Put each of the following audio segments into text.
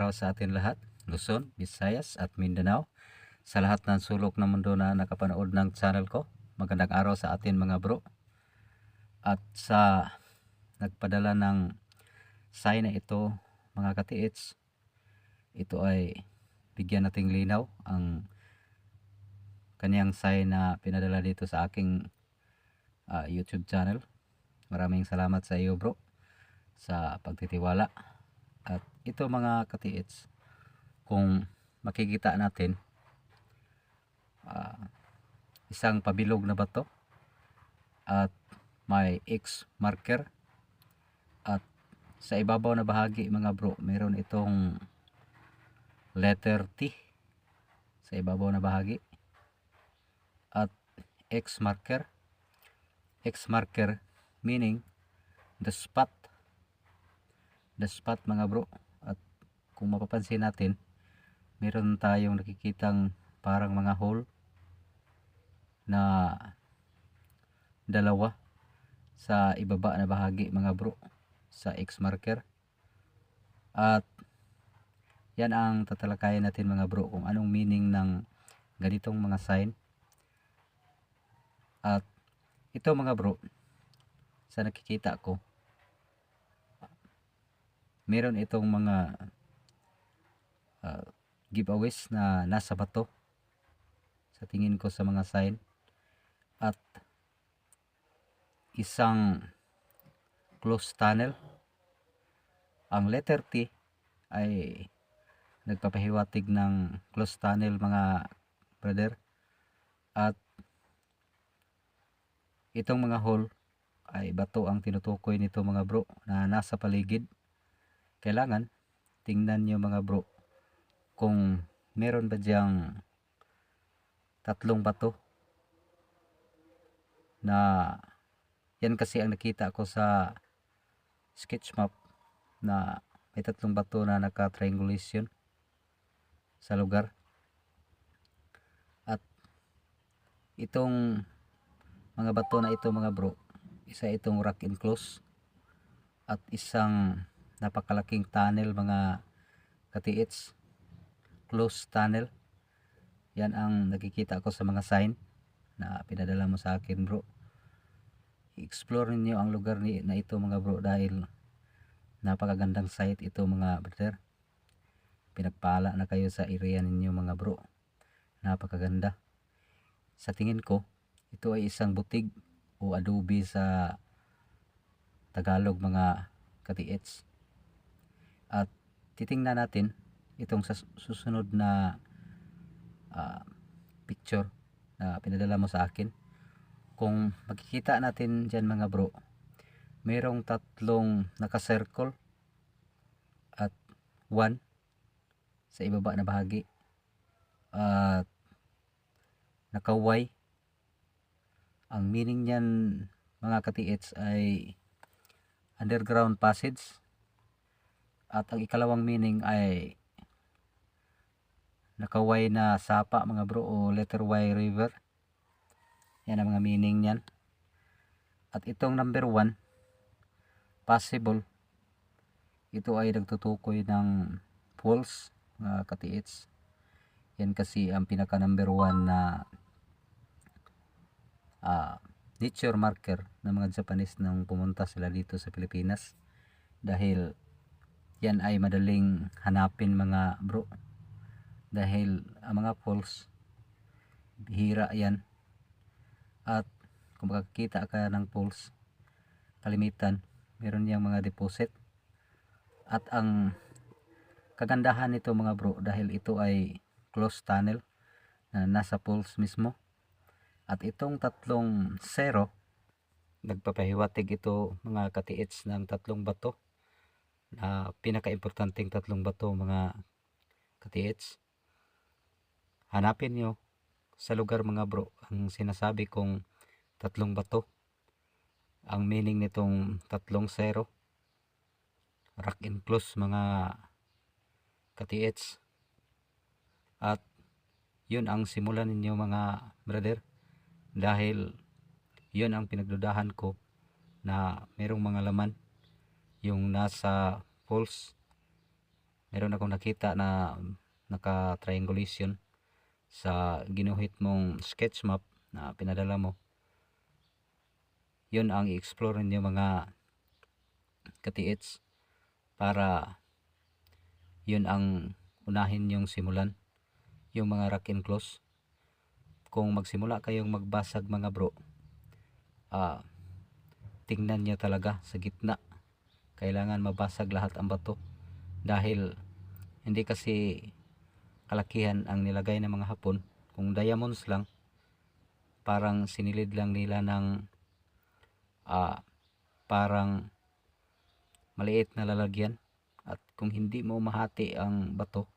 araw sa atin lahat, Luzon, Visayas at Mindanao. Sa lahat ng sulok ng mundo na nakapanood ng channel ko, magandang araw sa atin mga bro. At sa nagpadala ng sign na ito mga katiits, ito ay bigyan nating linaw ang kaniyang sign na pinadala dito sa aking YouTube channel. Maraming salamat sa iyo bro sa pagtitiwala. At ito mga katiits, kung makikita natin, isang pabilog na bato at may X marker, at sa ibabaw na bahagi mga bro meron itong letter T sa ibabaw na bahagi at X marker meaning the spot mga bro. At kung mapapansin natin, meron tayong nakikitang parang mga hole na dalawa sa ibaba na bahagi mga bro sa X marker. At yan ang tatalakayin natin mga bro, kung anong meaning ng ganitong mga sign. At ito mga bro, sa nakikita ko, meron itong mga giveaways na nasa bato sa tingin ko sa mga sign, at isang closed tunnel. Ang letter T ay nagpapahiwatig ng closed tunnel mga brother, at itong mga hole ay bato ang tinutukoy nito mga bro na nasa paligid. Kailangan tingnan nyo mga bro kung meron ba diyang tatlong bato na yan, kasi ang nakita ko sa sketch map na may tatlong bato na naka-triangulation sa lugar. At itong mga bato na ito mga bro, isa itong rock enclosed at isang napakalaking tunnel mga katiits, closed tunnel. Yan ang nakikita ko sa mga sign na pinadala mo sa akin bro. I-explore ninyo ang lugar na ito mga bro, dahil napakagandang site ito mga brother. Pinagpala na kayo sa area ninyo mga bro, napakaganda. Sa tingin ko, ito ay isang butig o adobe sa Tagalog mga katiits. At titingnan natin itong sa susunod na picture na pinadala mo sa akin. Kung makikita natin dyan mga bro, mayroong tatlong naka-circle at 1 sa ibaba na bahagi at naka-Y. Ang meaning niyan mga katiits ay underground passage. At ang ikalawang meaning ay naka-Y na sapa mga bro o letter Y river. Yan ang mga meaning niyan. At itong number 1, possible, ito ay nagtutukoy ng false mga katiits. Yan kasi ang pinaka number 1 na nature marker ng mga Japanese nang pumunta sila dito sa Pilipinas, dahil yan ay madaling hanapin mga bro, dahil ang mga falls bihira yan. At kung makakita ka ng falls, kalimitan meron yang mga deposit. At ang kagandahan nito mga bro, dahil ito ay closed tunnel na nasa falls mismo, at itong tatlong zero, nagpapahiwatig ito mga katiits ng tatlong bato na pinaka-importanteng tatlong bato mga katiits. Hanapin nyo sa lugar mga bro ang sinasabi kong tatlong bato. Ang meaning nitong tatlong zero, rock enclosed mga katiits. At yun ang simulan ninyo mga brother, dahil yun ang pinagdudahan ko na merong mga laman yung nasa falls meron akong nakita na naka-triangulation sa ginuhit mong sketch map na pinadala mo. Yun ang i-explore ninyo mga katiits, para yun ang unahin yung simulan, yung mga rock and close. Kung magsimula kayong magbasag mga bro, tingnan nyo talaga sa gitna, kailangan mabasag lahat ang bato, dahil hindi kasi kalakihan ang nilagay ng mga Hapon. Kung diamonds lang, parang sinilid lang nila ng parang maliit na lalagyan, at kung hindi mo mahati ang bato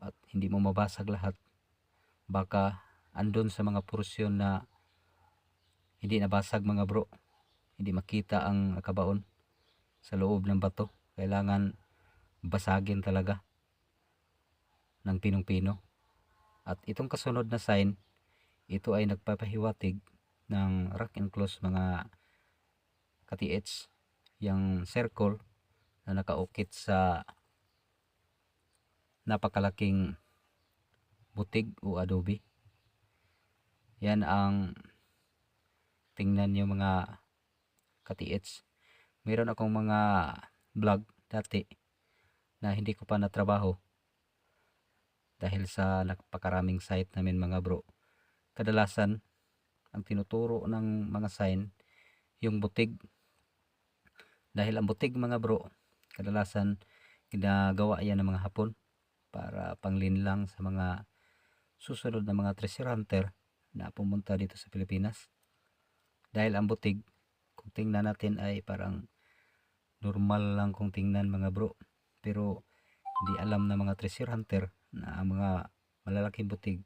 at hindi mo mabasag lahat, baka andun sa mga porsyon na hindi nabasag mga bro, hindi makita ang nakabaon sa loob ng bato. Kailangan basagin talaga ng pinong-pino. At itong kasunod na sign, ito ay nagpapahiwatig ng rock and close mga katiits, yung circle na nakaukit sa napakalaking butig o adobe. Yan ang tingnan nyo mga katiits. Meron akong mga vlog dati na hindi ko pa natrabaho dahil sa napakaraming site namin mga bro. Kadalasan ang tinuturo ng mga sign yung butig, dahil ang butig mga bro kadalasan ginagawa yan ng mga Hapon para panglinlang sa mga susunod na mga treasure hunter na pumunta dito sa Pilipinas. Dahil ang butig, kung tingnan natin, ay parang normal lang kung tingnan mga bro, pero hindi alam ng mga treasure hunter na ang mga malalaking butig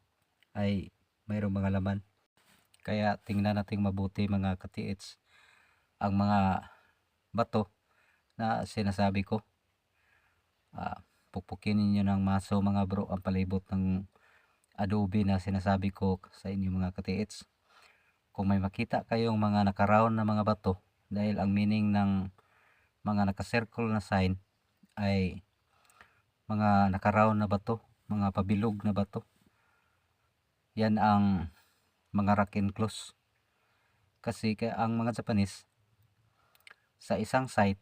ay mayroong mga laman. Kaya tingnan natin mabuti mga katiits ang mga bato na sinasabi ko. Pukpukin ninyo ng maso mga bro ang palibot ng adobe na sinasabi ko sa inyo mga katiits. Kung may makita kayong mga naka-round na mga bato, dahil ang meaning ng mga naka-circle na sign ay mga naka-round na bato, mga pabilog na bato, yan ang mga rock and close. Kasi ang mga Japanese sa isang site,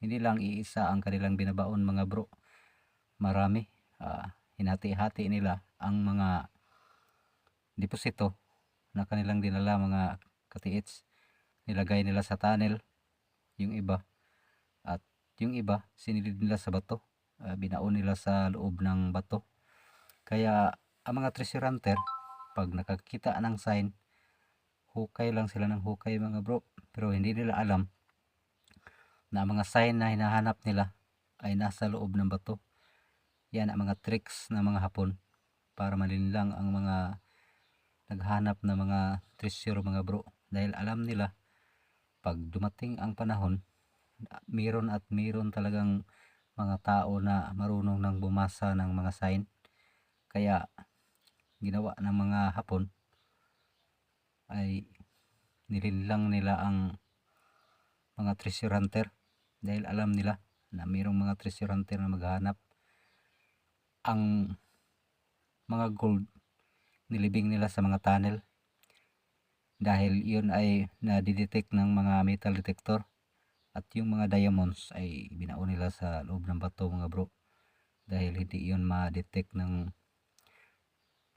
hindi lang iisa ang kanilang binabaon mga bro, marami. Hinati-hati nila ang mga deposito na kanilang dinala mga katiits, nilagay nila sa tunnel yung iba, at yung iba sinilid nila sa bato, binaon nila sa loob ng bato. Kaya ang mga treasure hunter, pag nakakita ng sign, hukay lang sila ng hukay mga bro, pero hindi nila alam na mga sign na hinahanap nila ay nasa loob ng bato. Yan ang mga tricks ng mga Hapon para malinlang ang mga naghanap ng mga treasure mga bro, dahil alam nila pag dumating ang panahon, meron at meron talagang mga tao na marunong nang bumasa ng mga sign. Kaya ginawa ng mga Hapon ay nilinlang nila ang mga treasure hunter, dahil alam nila na mayroong mga treasure hunter na maghahanap. Ang mga gold nilibing nila sa mga tunnel, dahil yun ay nadidetect ng mga metal detector, at yung mga diamonds ay binaon nila sa loob ng bato mga bro, dahil hindi yun ma-detect ng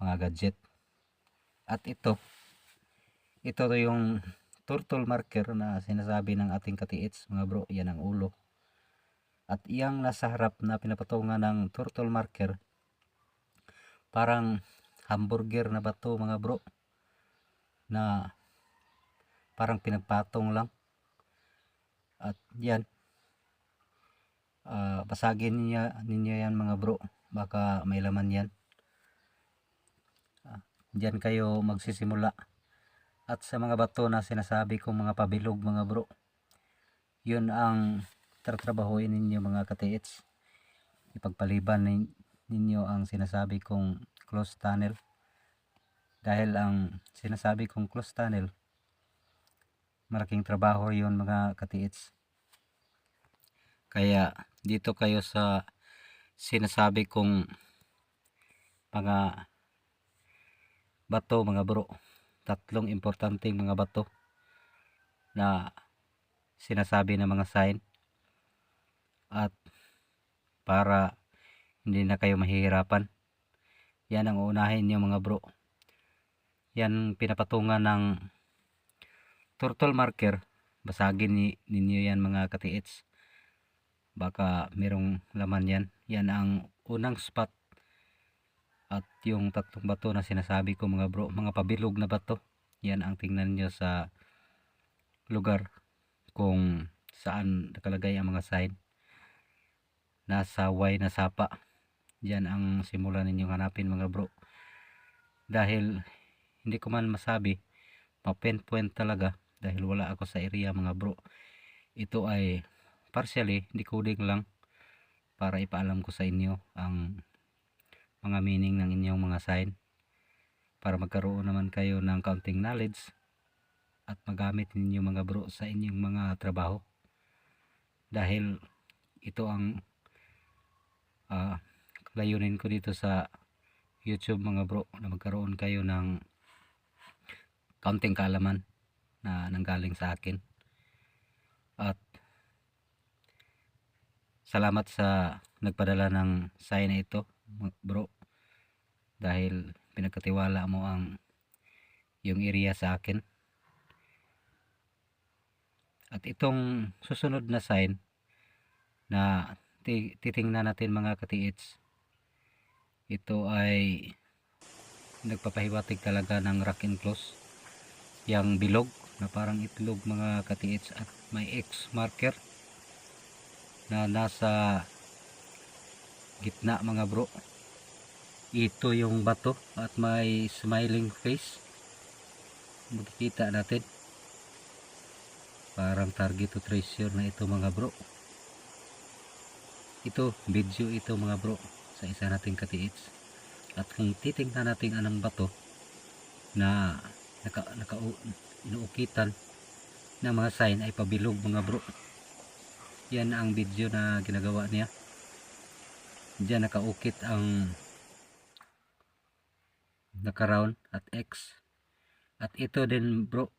mga gadget. At ito yung turtle marker na sinasabi ng ating katiits mga bro. Yan ang ulo, at iyang nasa harap na pinapatungan ng turtle marker, parang hamburger na bato mga bro, na parang pinagpatong lang. At yan, basagin ninyo yan mga bro, baka may laman yan. Diyan kayo magsisimula. At sa mga bato na sinasabi kong mga pabilog mga bro, yun ang tatrabahuin ninyo mga katiits. Ipagpaliban ninyo ang sinasabi kong close tunnel, dahil ang sinasabi kong close tunnel, malaking trabaho yun mga katiits. Kaya dito kayo sa sinasabi kong mga bato mga bro, tatlong importanteng mga bato na sinasabi ng mga sign, at para hindi na kayo mahihirapan, yan ang uunahin nyo mga bro. Yan pinapatungan ng turtle marker. Basagin ninyo yan mga katiits, baka merong laman yan. Yan ang unang spot. At yung tatlong bato na sinasabi ko mga bro, mga pabilog na bato, yan ang tingnan nyo sa lugar kung saan nakalagay ang mga sign. Nasa Y na sapa, yan ang simula ninyong hanapin mga bro. Dahil hindi ko man masabi, ma-pinpoint talaga dahil wala ako sa area mga bro. Ito ay partially decoding lang para ipaalam ko sa inyo ang mga meaning ng inyong mga sign, para magkaroon naman kayo ng counting knowledge at magamit ninyo mga bro sa inyong mga trabaho. Dahil ito ang layunin ko dito sa YouTube mga bro, na magkaroon kayo ng counting kaalaman na nanggaling sa akin. At salamat sa nagpadala ng sign na ito bro, dahil pinagkatiwala mo ang yung area sa akin. At itong susunod na sign na titingnan natin mga katiits, ito ay nagpapahiwatig talaga ng rock enclose, yang bilog na parang itlog mga katiits, at may X marker na nasa gitna mga bro. Ito yung bato at may smiling face, makikita natin, parang target to treasure na ito mga bro. Ito video ito mga bro sa isa nating katiits. At kung titingnan natin anong bato na inuukitan na mga sign ay pabilog mga bro, yan ang video na ginagawa niya. Diyan nakaukit ang naka-round at X. At ito din bro,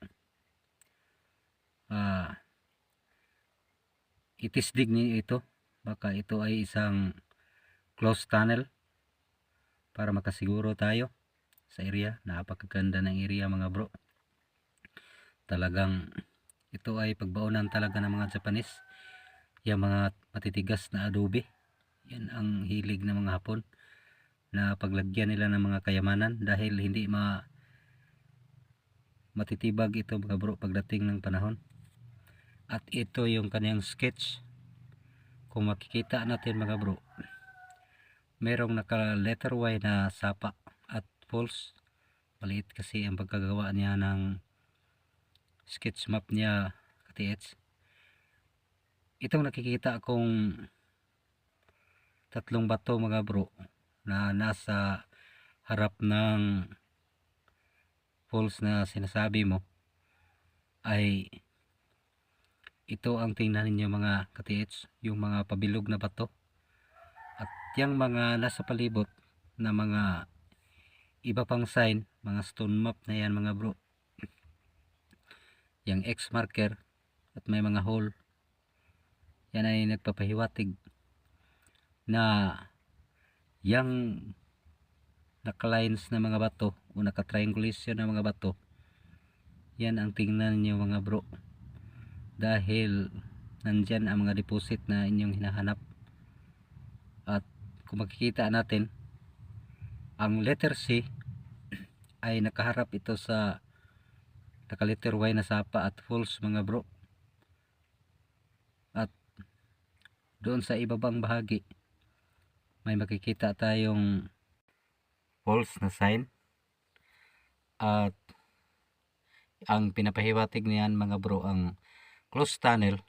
itisdig niyo ito, baka ito ay isang closed tunnel, para makasiguro tayo sa area. Napakaganda ng area mga bro. Talagang ito ay pagbaunan talaga ng mga Japanese, yung mga matitigas na adobe. Yan ang hilig ng mga Hapon, na paglagyan nila ng mga kayamanan, dahil hindi matitibag ito mga bro pagdating ng panahon. At ito yung kanyang sketch. Kung makikita natin mga bro, merong naka letter Y na sapa at false. Maliit kasi ang pagkagawa niya ng sketch map niya katiits. Itong nakikita kong tatlong bato mga bro na nasa harap ng false na sinasabi mo, ay ito ang tingnan ninyo mga katiits, yung mga pabilog na bato. At yung mga nasa palibot na mga iba pang sign, mga stone map na yan mga bro, yung X marker at may mga hole, yan ay nagpapahiwatig na yung naka-lines na mga bato o naka-triangulation na mga bato, yan ang tingnan niyo mga bro, dahil nandyan ang mga deposit na inyong hinahanap. At kung makikita natin, ang letter C ay nakaharap ito sa naka-letter Y na sapa at false mga bro. At doon sa ibabang bahagi may makikita tayong false na sign, at ang pinapahiwatig niyan mga bro, ang closed tunnel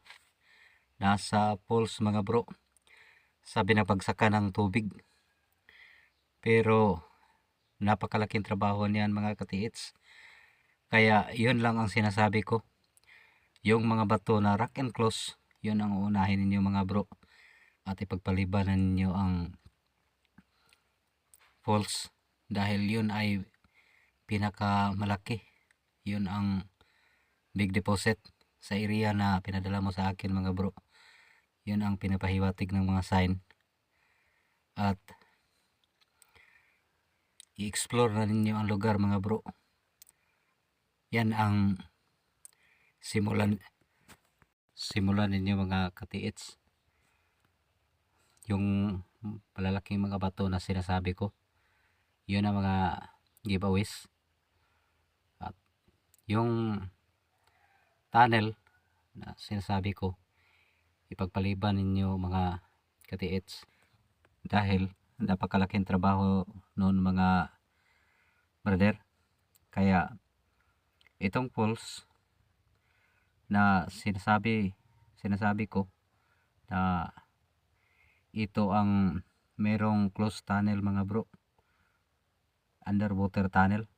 nasa false mga bro, sa binabagsakan ng tubig. Pero napakalaking trabaho niyan mga katiits, kaya yun lang ang sinasabi ko, yung mga bato na rock and close, yun ang uunahin ninyo mga bro. at ipagpalibanan ninyo ang falls dahil yun ay pinakamalaki. Yun ang big deposit sa area na pinadala mo sa akin mga bro. Yun ang pinapahiwatig ng mga sign. At i-explore na ninyo ang lugar mga bro. Yan ang simulan ninyo mga katiits. Yung malalaking mga bato na sinasabi ko, yun ang mga giveaways. At yung tunnel na sinasabi ko, ipagpaliban ninyo mga katiits dahil napakalaking trabaho noon mga brother. Kaya itong falls na sinasabi ko na ito ang merong closed tunnel mga bro, underwater tunnel.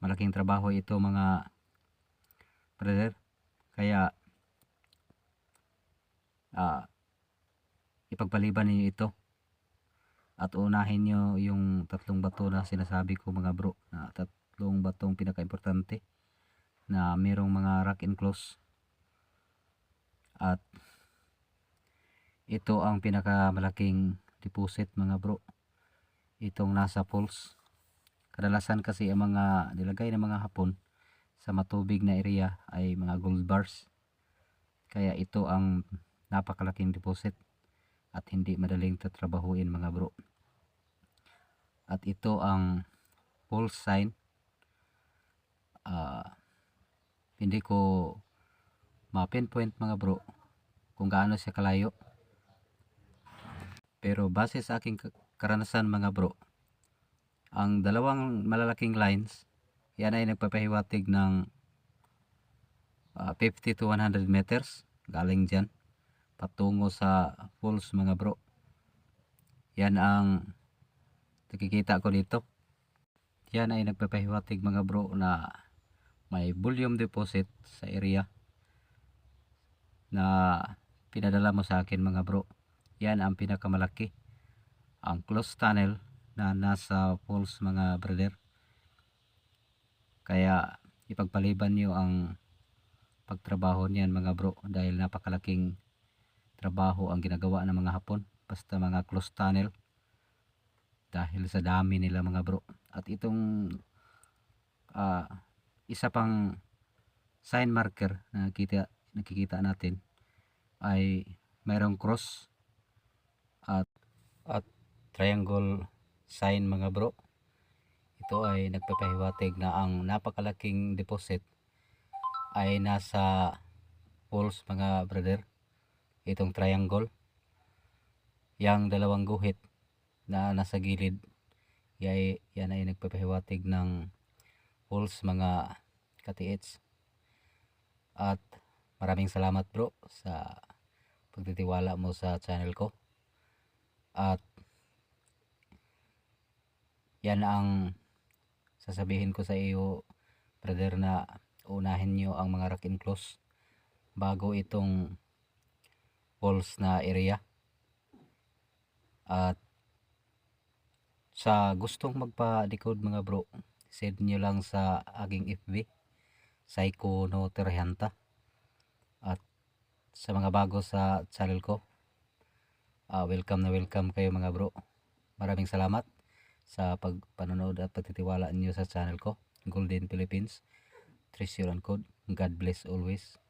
Malaking trabaho ito mga brother. Kaya ipagpaliban niyo ito at unahin nyo yung tatlong bato na sinasabi ko mga bro, na tatlong batong pinaka-importante na merong mga rock enclosed. At ito ang pinakamalaking deposit mga bro, itong nasa falls. Kadalasan kasi ang mga nilagay ng mga Hapon sa matubig na area ay mga gold bars. Kaya ito ang napakalaking deposit at hindi madaling tatrabahuin mga bro. At ito ang falls sign. Hindi ko ma-pinpoint mga bro kung gaano siya kalayo, pero base sa aking karanasan mga bro, ang dalawang malalaking lines, yan ay nagpapahiwatig ng 50 to 100 meters galing dyan patungo sa falls mga bro. Yan ang nakikita ko dito. Yan ay nagpapahiwatig mga bro na may volume deposit sa area na pinadala mo sa akin mga bro. Yan ang pinakamalaki, ang closed tunnel na nasa falls mga brother. Kaya ipagpaliban nyo ang pagtrabaho niyan mga bro, dahil napakalaking trabaho ang ginagawa ng mga Hapon basta mga closed tunnel dahil sa dami nila mga bro. At itong isa pang sign marker na nakikita natin ay mayroong cross at triangle sign mga bro. Ito ay nagpapahiwatig na ang napakalaking deposit ay nasa falls mga brother. Itong triangle, yang dalawang guhit na nasa gilid, yan ay nagpapahiwatig ng falls mga katiits. At maraming salamat bro sa pagtitiwala mo sa channel ko. At yan ang sasabihin ko sa iyo brother, na unahin nyo ang mga rock enclosed bago itong falls na area. At sa gustong magpa-decode mga bro, send nyo lang sa aking FB, Psycho No Terhanta. At sa mga bago sa channel ko, welcome na welcome kayo mga bro. Maraming salamat sa panonood at pagtitiwala niyo sa channel ko, Golden Philippines Treasure and Code. God bless always.